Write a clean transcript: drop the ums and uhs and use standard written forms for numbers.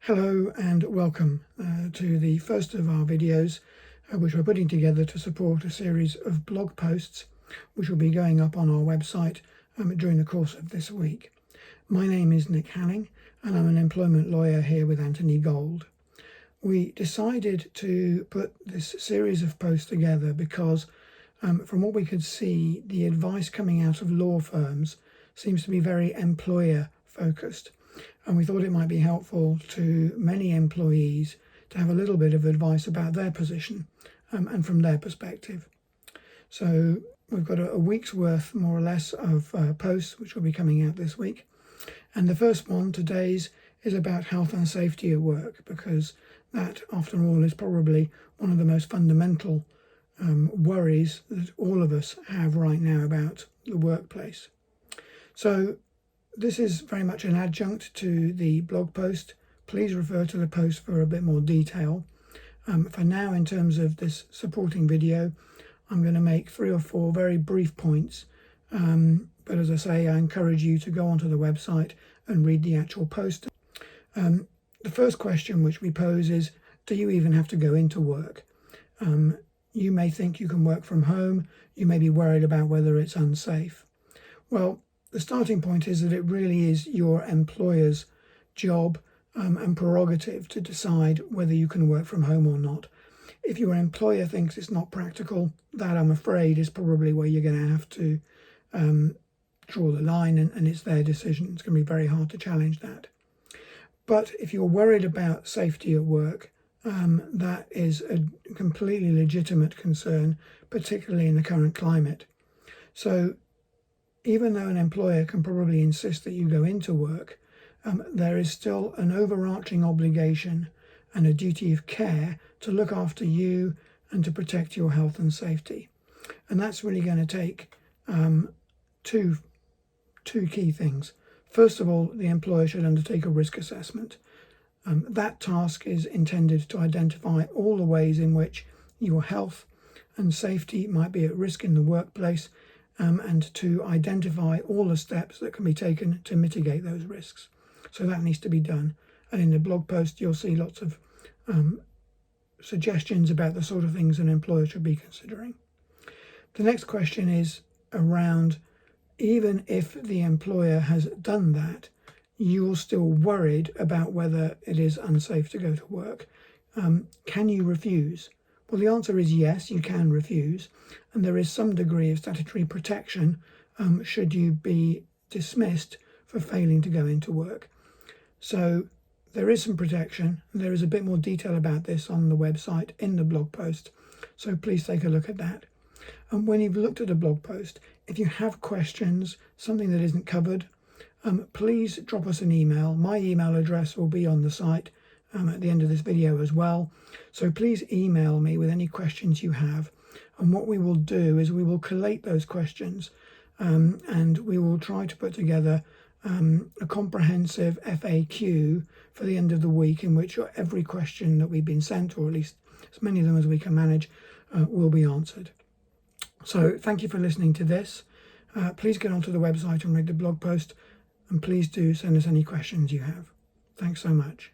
Hello and welcome to the first of our videos which we're putting together to support a series of blog posts which will be going up on our website during the course of this week. My name is Nick Hanning and I'm an employment lawyer here with Anthony Gold. We decided to put this series of posts together because from what we could see, the advice coming out of law firms seems to be very employer focused. And we thought it might be helpful to many employees to have a little bit of advice about their position and from their perspective. So we've got a week's worth, more or less, of posts which will be coming out this week. And the first one, today's, is about health and safety at work, because that, after all, is probably one of the most fundamental worries that all of us have right now about the workplace. So this is very much an adjunct to the blog post. Please refer to the post for a bit more detail. For now, in terms of this supporting video, I'm going to make 3 or 4 very brief points. But as I say, I encourage you to go onto the website and read the actual post. The first question which we pose is, do you even have to go into work? You may think you can work from home. You may be worried about whether it's unsafe. Well, the starting point is that it really is your employer's job and prerogative to decide whether you can work from home or not. If your employer thinks it's not practical, that, I'm afraid, is probably where you're going to have to draw the line, and it's their decision. It's going to be very hard to challenge that. But if you're worried about safety at work, that is a completely legitimate concern, particularly in the current climate. So even though an employer can probably insist that you go into work, there is still an overarching obligation and a duty of care to look after you and to protect your health and safety. And that's really going to take two key things. First of all, the employer should undertake a risk assessment. That task is intended to identify all the ways in which your health and safety might be at risk in the workplace, and to identify all the steps that can be taken to mitigate those risks. So that needs to be done. And in the blog post, you'll see lots of suggestions about the sort of things an employer should be considering. The next question is around, even if the employer has done that, you're still worried about whether it is unsafe to go to work. Can you refuse? Well, the answer is yes, you can refuse, and there is some degree of statutory protection should you be dismissed for failing to go into work. So there is some protection, and there is a bit more detail about this on the website in the blog post, so please take a look at that. And when you've looked at the blog post, if you have questions, something that isn't covered, please drop us an email. My email address will be on the site at the end of this video as well. So please email me with any questions you have. And what we will do is we will collate those questions and we will try to put together a comprehensive FAQ for the end of the week, in which every question that we've been sent, or at least as many of them as we can manage, will be answered. So thank you for listening to this. Please get onto the website and read the blog post, and please do send us any questions you have. Thanks so much.